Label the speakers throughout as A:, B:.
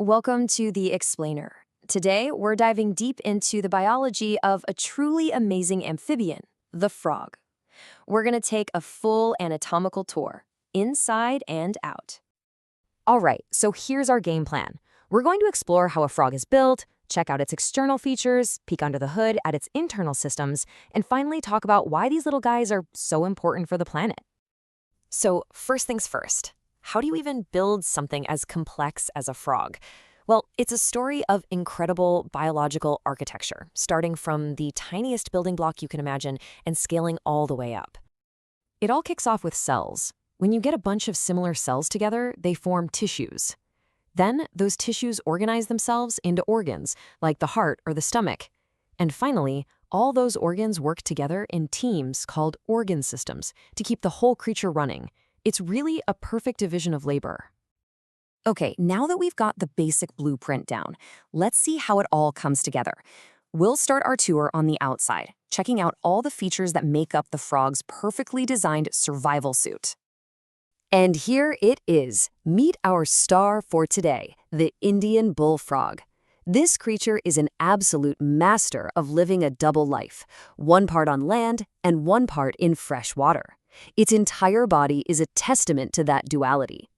A: Welcome to The Explainer. Today, we're diving deep into the biology of a truly amazing amphibian, the frog. We're going to take a full anatomical tour, inside and out. All right, so here's our game plan. We're going to explore how a frog is built, check out its external features, peek under the hood at its internal systems, and finally talk about why these little guys are so important for the planet. So, first things first. How do you even build something as complex as a frog? Well, it's a story of incredible biological architecture, starting from the tiniest building block you can imagine and scaling all the way up. It all kicks off with cells. When you get a bunch of similar cells together, they form tissues. Then, those tissues organize themselves into organs, like the heart or the stomach. And finally, all those organs work together in teams called organ systems to keep the whole creature running. It's really a perfect division of labor. Okay, now that we've got the basic blueprint down, let's see how it all comes together. We'll start our tour on the outside, checking out all the features that make up the frog's perfectly designed survival suit. And here it is. Meet our star for today, the Indian bullfrog. This creature is an absolute master of living a double life, one part on land and one part in fresh water. Its entire body is a testament to that duality.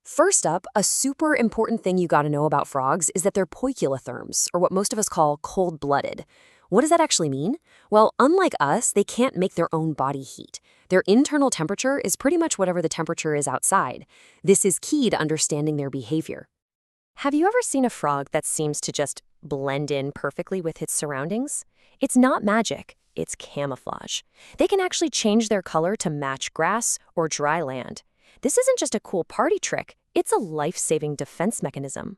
A: First up, a super important thing you gotta know about frogs is that they're poikilotherms, or what most of us call cold-blooded. What does that actually mean? Well, unlike us, they can't make their own body heat. Their internal temperature is pretty much whatever the temperature is outside. This is key to understanding their behavior. Have you ever seen a frog that seems to just blend in perfectly with its surroundings? It's not magic. It's camouflage. They can actually change their color to match grass or dry land. This isn't just a cool party trick, it's a life-saving defense mechanism.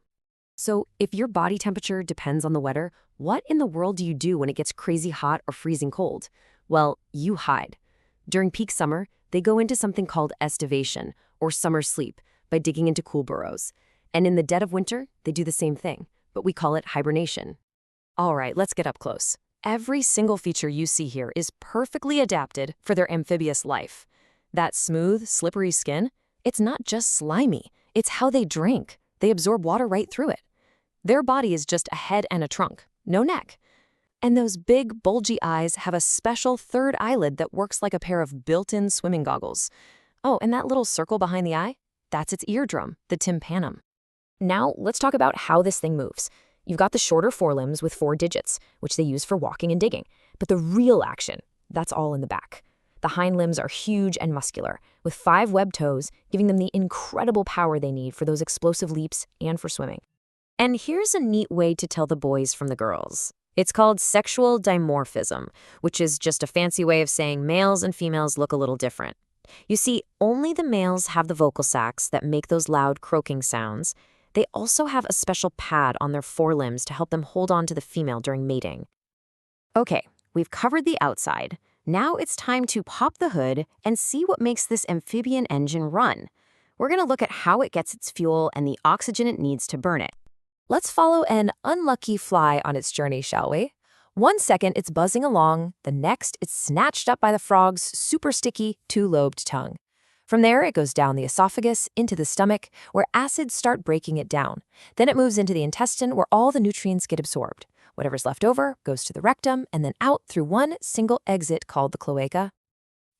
A: So, if your body temperature depends on the weather, what in the world do you do when it gets crazy hot or freezing cold? Well, you hide. During peak summer, they go into something called estivation, or summer sleep, by digging into cool burrows. And in the dead of winter, they do the same thing, but we call it hibernation. All right, let's get up close. Every single feature you see here is perfectly adapted for their amphibious life. That smooth, slippery skin, it's not just slimy, it's how they drink. They absorb water right through it. Their body is just a head and a trunk, no neck. And those big, bulgy eyes have a special third eyelid that works like a pair of built-in swimming goggles. Oh, and that little circle behind the eye? That's its eardrum, the tympanum. Now, let's talk about how this thing moves. You've got the shorter forelimbs with 4 digits, which they use for walking and digging. But the real action, that's all in the back. The hind limbs are huge and muscular, with 5 webbed toes, giving them the incredible power they need for those explosive leaps and for swimming. And here's a neat way to tell the boys from the girls. It's called sexual dimorphism, which is just a fancy way of saying males and females look a little different. You see, only the males have the vocal sacs that make those loud croaking sounds. They also have a special pad on their forelimbs to help them hold on to the female during mating. Okay, we've covered the outside. Now it's time to pop the hood and see what makes this amphibian engine run. We're going to look at how it gets its fuel and the oxygen it needs to burn it. Let's follow an unlucky fly on its journey, shall we? One second it's buzzing along, the next it's snatched up by the frog's super sticky 2-lobed tongue. From there, it goes down the esophagus into the stomach, where acids start breaking it down. Then it moves into the intestine, where all the nutrients get absorbed. Whatever's left over goes to the rectum and then out through one single exit called the cloaca.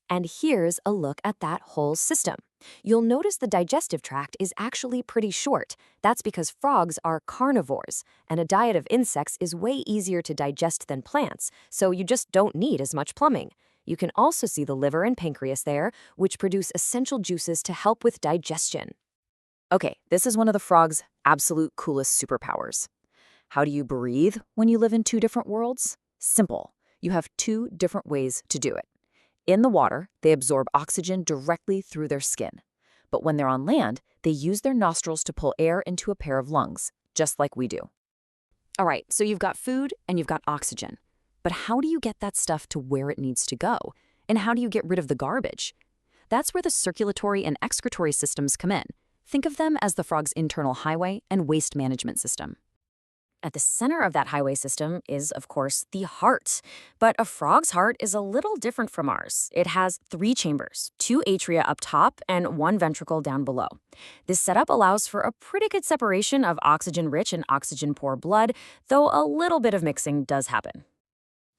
A: And here's a look at that whole system. You'll notice the digestive tract is actually pretty short. That's because frogs are carnivores, and a diet of insects is way easier to digest than plants, so you just don't need as much plumbing. You can also see the liver and pancreas there, which produce essential juices to help with digestion. Okay, this is one of the frog's absolute coolest superpowers. How do you breathe when you live in 2 different worlds? Simple. You have 2 different ways to do it. In the water, they absorb oxygen directly through their skin. But when they're on land, they use their nostrils to pull air into a pair of lungs, just like we do. All right, so you've got food and you've got oxygen. But how do you get that stuff to where it needs to go? And how do you get rid of the garbage? That's where the circulatory and excretory systems come in. Think of them as the frog's internal highway and waste management system.
B: At the center of that highway system is, of course, the heart. But a frog's heart is a little different from ours. It has 3 chambers, 2 atria up top and 1 ventricle down below. This setup allows for a pretty good separation of oxygen-rich and oxygen-poor blood, though a little bit of mixing does happen.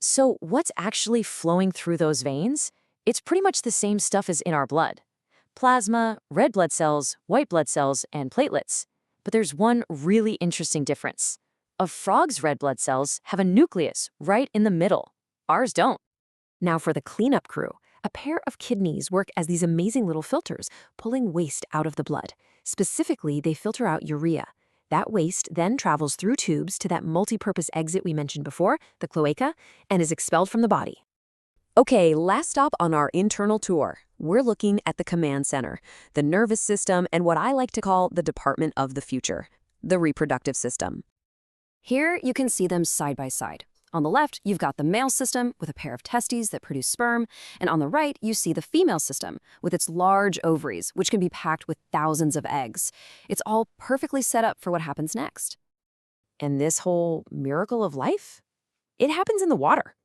A: So, what's actually flowing through those veins? It's pretty much the same stuff as in our blood: plasma, red blood cells, white blood cells, and platelets. But there's one really interesting difference. A frog's red blood cells have a nucleus right in the middle. Ours don't. Now, for the cleanup crew, a pair of kidneys work as these amazing little filters, pulling waste out of the blood. Specifically, they filter out urea. That waste then travels through tubes to that multi-purpose exit we mentioned before, the cloaca, and is expelled from the body. Okay, last stop on our internal tour. We're looking at the command center, the nervous system, and what I like to call the department of the future, the reproductive system. Here, you can see them side by side. On the left, you've got the male system with a pair of testes that produce sperm, and on the right, you see the female system with its large ovaries, which can be packed with thousands of eggs. It's all perfectly set up for what happens next. And this whole miracle of life? It happens in the water.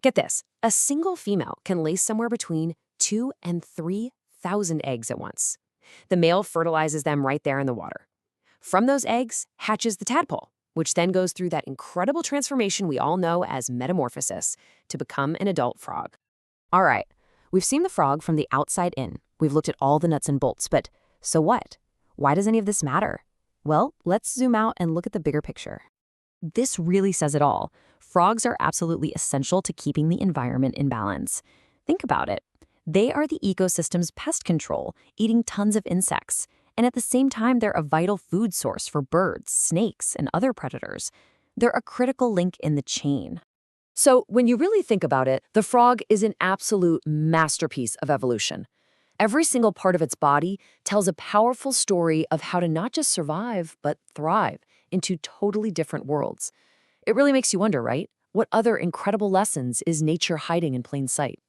A: Get this, a single female can lay somewhere between 2,000 and 3,000 eggs at once. The male fertilizes them right there in the water. From those eggs hatches the tadpole, which then goes through that incredible transformation we all know as metamorphosis to become an adult frog. All right, we've seen the frog from the outside in. We've looked at all the nuts and bolts, but so what? Why does any of this matter? Well, let's zoom out and look at the bigger picture. This really says it all. Frogs are absolutely essential to keeping the environment in balance. Think about it. They are the ecosystem's pest control, eating tons of insects. And at the same time, they're a vital food source for birds, snakes, and other predators. They're a critical link in the chain. So when you really think about it, the frog is an absolute masterpiece of evolution. Every single part of its body tells a powerful story of how to not just survive, but thrive in 2 totally different worlds. It really makes you wonder, right? What other incredible lessons is nature hiding in plain sight?